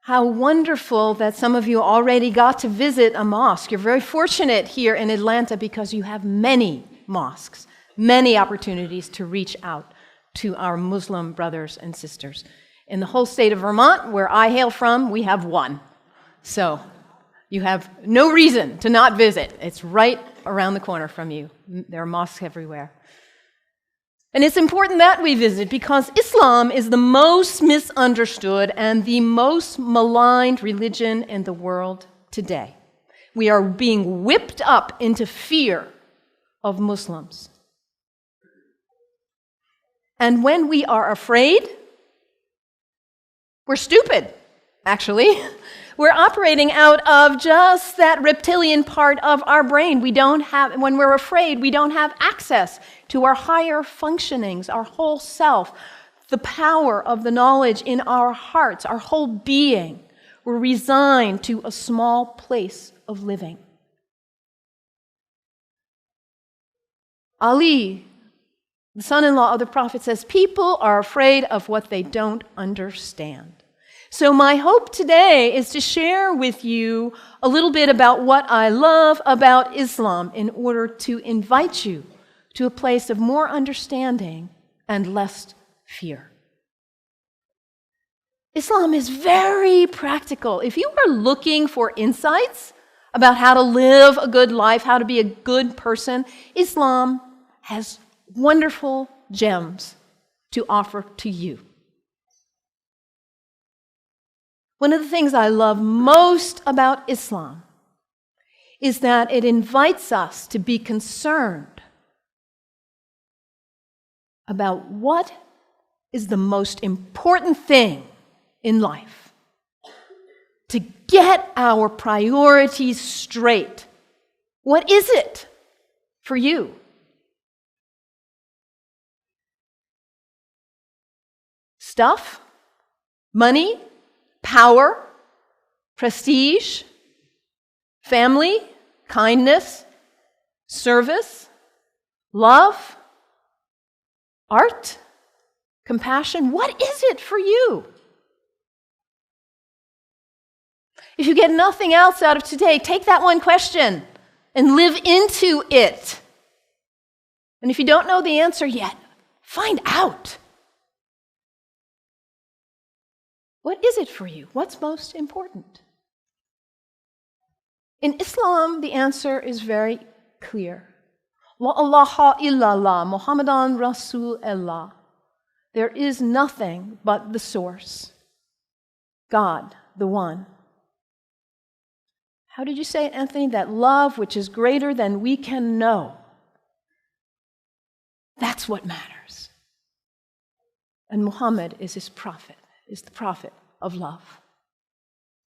How wonderful that some of you already got to visit a mosque. You're very fortunate here in Atlanta because you have many mosques, many opportunities to reach out to our Muslim brothers and sisters. In the whole state of Vermont, where I hail from, we have one. So you have no reason to not visit. It's right around the corner from you. There are mosques everywhere. And it's important that we visit because Islam is the most misunderstood and the most maligned religion in the world today. We are being whipped up into fear of Muslims. And when we are afraid, we're stupid, actually. We're operating out of just that reptilian part of our brain. When we're afraid, we don't have access to our higher functionings, our whole self, the power of the knowledge in our hearts, our whole being. We're resigned to a small place of living. Ali, the son-in-law of the Prophet, says, people are afraid of what they don't understand. So my hope today is to share with you a little bit about what I love about Islam in order to invite you to a place of more understanding and less fear. Islam is very practical. If you are looking for insights about how to live a good life, how to be a good person, Islam has wonderful gems to offer to you. One of the things I love most about Islam is that it invites us to be concerned about what is the most important thing in life. To get our priorities straight. What is it for you? Stuff? Money? Power, prestige, family, kindness, service, love, art, compassion. What is it for you? If you get nothing else out of today, take that one question and live into it. And if you don't know the answer yet, find out. What is it for you? What's most important? In Islam, the answer is very clear. La ilaha illallah, Muhammadan Rasulullah. There is nothing but the source. God, the one. How did you say it, Anthony? That love which is greater than we can know. That's what matters. And Muhammad is his prophet. Is the prophet of love.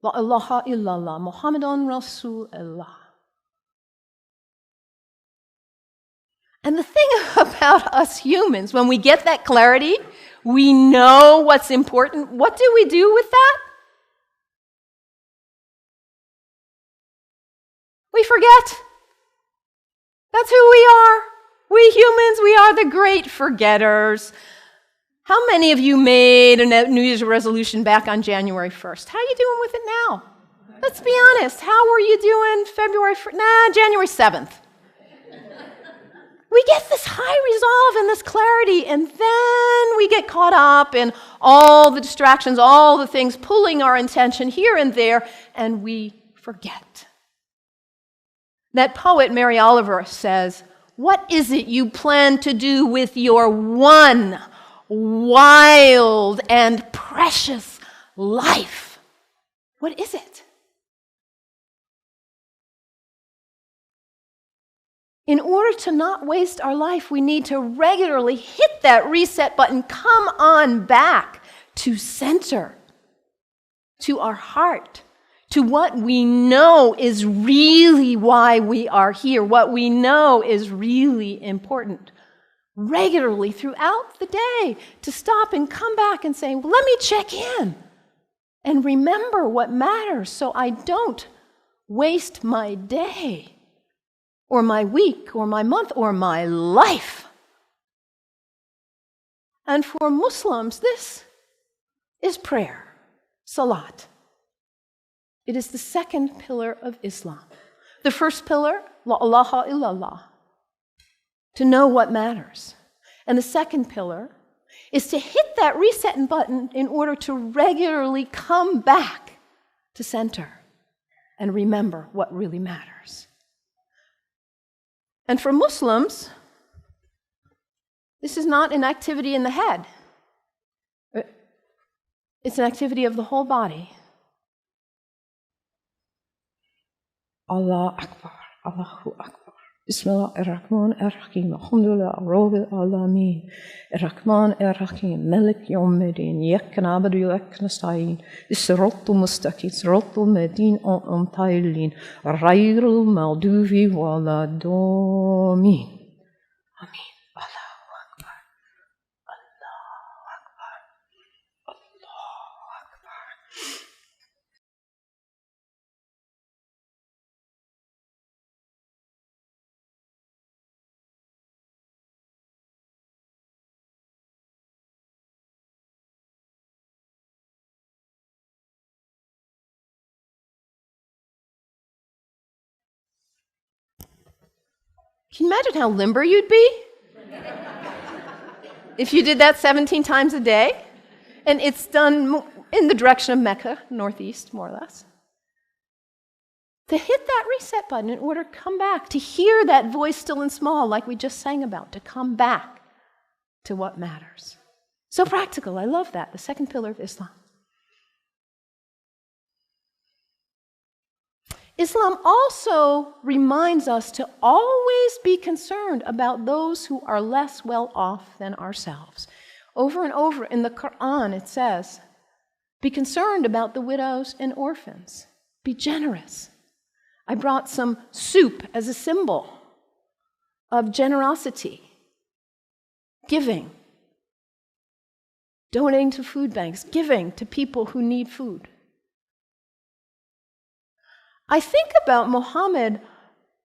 La ilaha illallah, Muhammadan Rasulullah. And the thing about us humans, when we get that clarity, we know what's important. What do we do with that? We forget. That's who we are. We humans, we are the great forgetters. How many of you made a New Year's resolution back on January 1st? How are you doing with it now? Let's be honest. How were you doing January 7th? We get this high resolve and this clarity, and then we get caught up in all the distractions, all the things pulling our attention here and there, and we forget. That poet, Mary Oliver, says, what is it you plan to do with your one wild and precious life? What is it? In order to not waste our life, we need to regularly hit that reset button, come on back to center, to our heart, to what we know is really why we are here, what we know is really important. Regularly throughout the day to stop and come back and say, well, let me check in and remember what matters so I don't waste my day or my week or my month or my life. And for Muslims, this is prayer, salat. It is the second pillar of Islam. The first pillar, la ilaha illallah, to know what matters. And the second pillar is to hit that reset button in order to regularly come back to center and remember what really matters. And for Muslims, this is not an activity in the head. It's an activity of the whole body. Allah Akbar, Allahu Akbar. Bismillah ar-Rahman ar-Rahim. Alhamdulillah, Rabbil Alameen. Ar-Rahman ar-Rahim. Malik Yawmiddin. Yak na'budu wa yak nasta'in. As-siratal mustaqim. Siratal ladhina an'amta alayhim. Ghayril maghdubi waladdallin. Amin. Allahu Akbar. Allahu Akbar. Allahu Akbar. Can you imagine how limber you'd be if you did that 17 times a day? And it's done in the direction of Mecca, northeast, more or less. To hit that reset button in order to come back, to hear that voice still and small, like we just sang about, to come back to what matters. So practical, I love that, the second pillar of Islam. Islam also reminds us to always be concerned about those who are less well off than ourselves. Over and over in the Quran it says, be concerned about the widows and orphans. Be generous. I brought some soup as a symbol of generosity, giving, donating to food banks, giving to people who need food. I think about Muhammad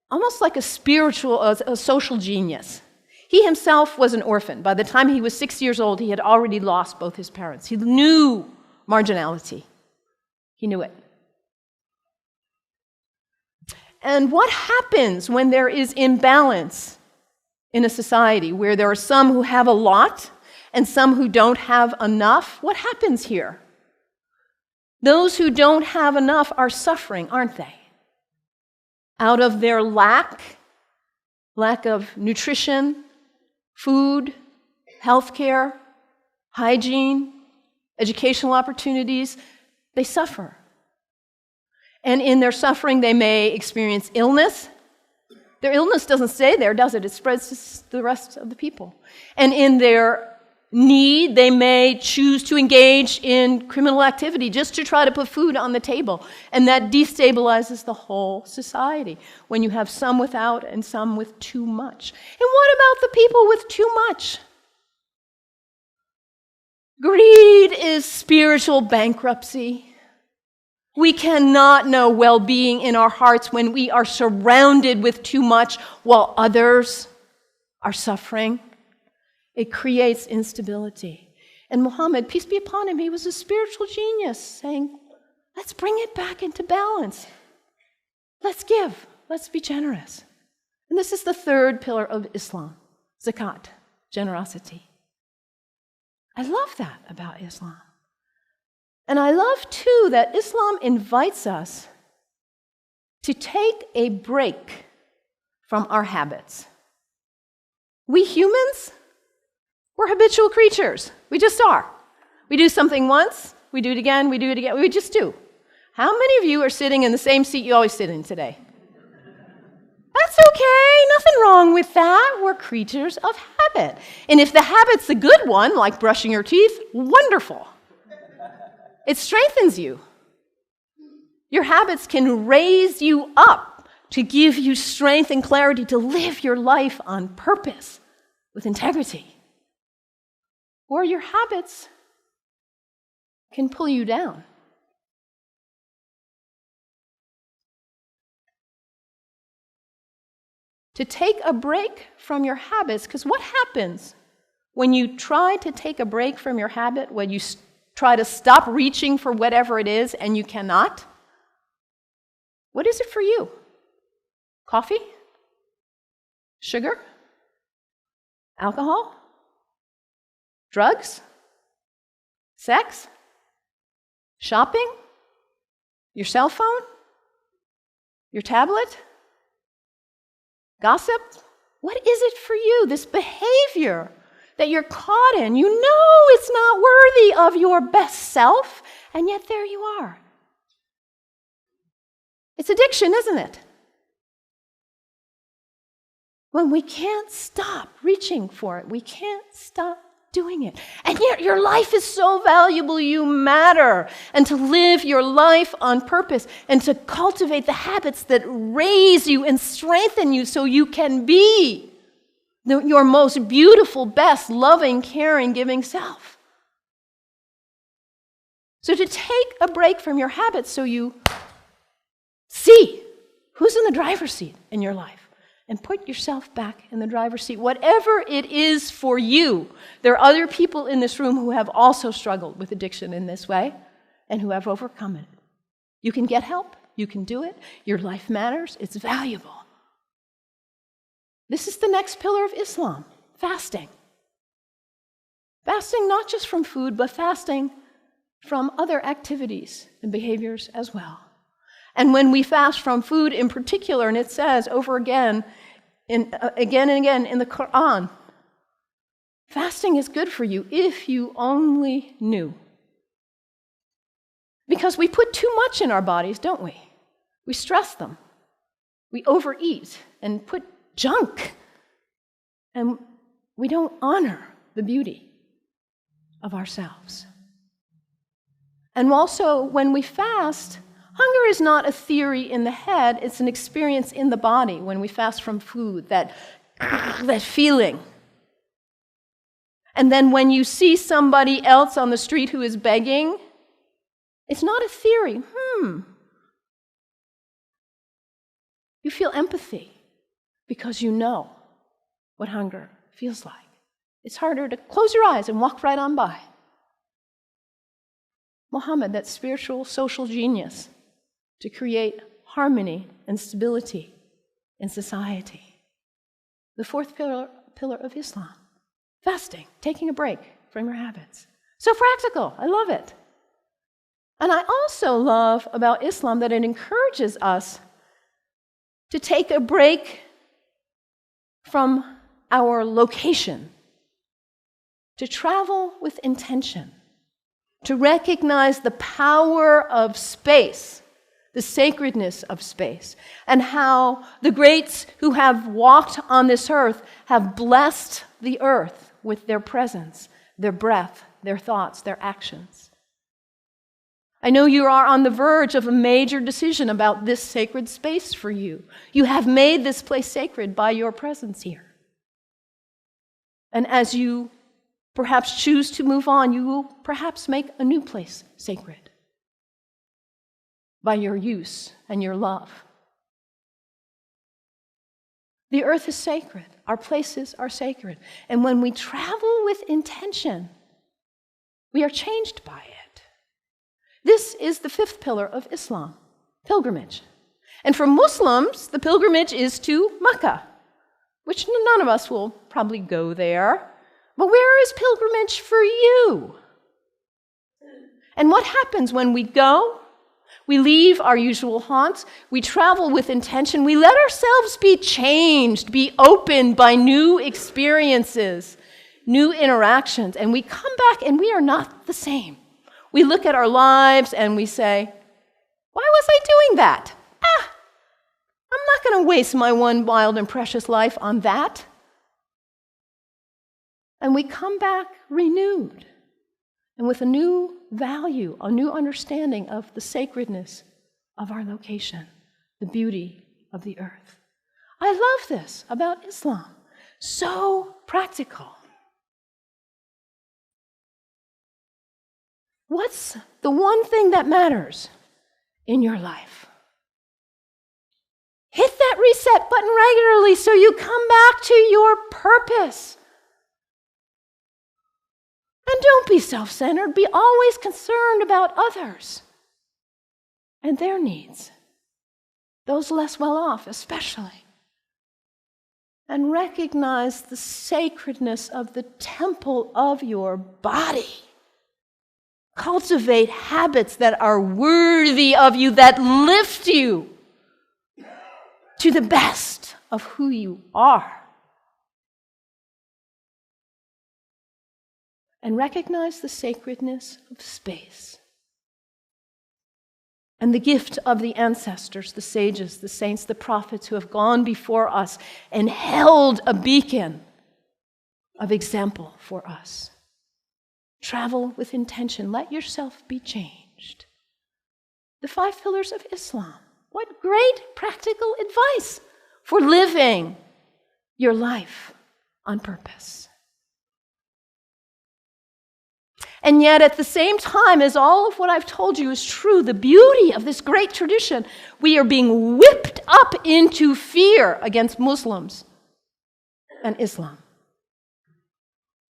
almost like a social genius. He himself was an orphan. By the time he was 6 years old, he had already lost both his parents. He knew marginality. He knew it. And what happens when there is imbalance in a society where there are some who have a lot and some who don't have enough? What happens here? Those who don't have enough are suffering, aren't they? Out of their lack of nutrition, food, healthcare, hygiene, educational opportunities, they suffer. And in their suffering, they may experience illness. Their illness doesn't stay there, does it? It spreads to the rest of the people. And in their need, they may choose to engage in criminal activity just to try to put food on the table. And that destabilizes the whole society when you have some without and some with too much. And what about the people with too much? Greed is spiritual bankruptcy. We cannot know well-being in our hearts when we are surrounded with too much while others are suffering. It creates instability. And Muhammad, peace be upon him, he was a spiritual genius, saying, let's bring it back into balance. Let's give. Let's be generous. And this is the third pillar of Islam, zakat, generosity. I love that about Islam. And I love, too, that Islam invites us to take a break from our habits. We humans, we're habitual creatures. We just are. We do something once, we do it again, we just do. How many of you are sitting in the same seat you always sit in today? That's okay, nothing wrong with that. We're creatures of habit. And if the habit's a good one, like brushing your teeth, wonderful. It strengthens you. Your habits can raise you up to give you strength and clarity to live your life on purpose with integrity. Or your habits can pull you down. To take a break from your habits, because what happens when you try to take a break from your habit, when you try to stop reaching for whatever it is and you cannot? What is it for you? Coffee? Sugar? Alcohol? Drugs? Sex? Shopping? Your cell phone? Your tablet? Gossip? What is it for you, this behavior that you're caught in? You know it's not worthy of your best self, and yet there you are. It's addiction, isn't it? When we can't stop reaching for it, we can't stop doing it. And yet your life is so valuable, you matter. And to live your life on purpose and to cultivate the habits that raise you and strengthen you so you can be your most beautiful, best, loving, caring, giving self. So to take a break from your habits so you see who's in the driver's seat in your life. And put yourself back in the driver's seat, whatever it is for you. There are other people in this room who have also struggled with addiction in this way and who have overcome it. You can get help. You can do it. Your life matters. It's valuable. This is the next pillar of Islam, fasting. Fasting not just from food, but fasting from other activities and behaviors as well. And when we fast from food in particular, and it says over again and again in the Quran, fasting is good for you if you only knew. Because we put too much in our bodies, don't we? We stress them. We overeat and put junk. And we don't honor the beauty of ourselves. And also, when we fast, hunger is not a theory in the head, it's an experience in the body when we fast from food, that feeling. And then when you see somebody else on the street who is begging, it's not a theory. You feel empathy because you know what hunger feels like. It's harder to close your eyes and walk right on by. Muhammad, that spiritual social genius, to create harmony and stability in society. The fourth pillar of Islam, fasting, taking a break from your habits. So practical, I love it. And I also love about Islam that it encourages us to take a break from our location, to travel with intention, to recognize the power of space, the sacredness of space, and how the greats who have walked on this earth have blessed the earth with their presence, their breath, their thoughts, their actions. I know you are on the verge of a major decision about this sacred space for you. You have made this place sacred by your presence here. And as you perhaps choose to move on, you will perhaps make a new place sacred by your use and your love. The earth is sacred. Our places are sacred. And when we travel with intention, we are changed by it. This is the fifth pillar of Islam, pilgrimage. And for Muslims, the pilgrimage is to Mecca, which none of us will probably go there. But where is pilgrimage for you? And what happens when we go? We leave our usual haunts. We travel with intention. We let ourselves be changed, be opened by new experiences, new interactions. And we come back and we are not the same. We look at our lives and we say, why was I doing that? I'm not going to waste my one wild and precious life on that. And we come back renewed and with a new value, a new understanding of the sacredness of our location, the beauty of the earth. I love this about Islam. So practical. What's the one thing that matters in your life? Hit that reset button regularly so you come back to your purpose. And don't be self-centered. Be always concerned about others and their needs. those less well off especially, and recognize the sacredness of the temple of your body. Cultivate habits that are worthy of you, that lift you to the best of who you are. And recognize the sacredness of space and the gift of the ancestors, the sages, the saints, the prophets who have gone before us and held a beacon of example for us. Travel with intention. Let yourself be changed. The 5 pillars of Islam. What great practical advice for living your life on purpose. And yet, at the same time as all of what I've told you is true, the beauty of this great tradition, we are being whipped up into fear against Muslims and Islam.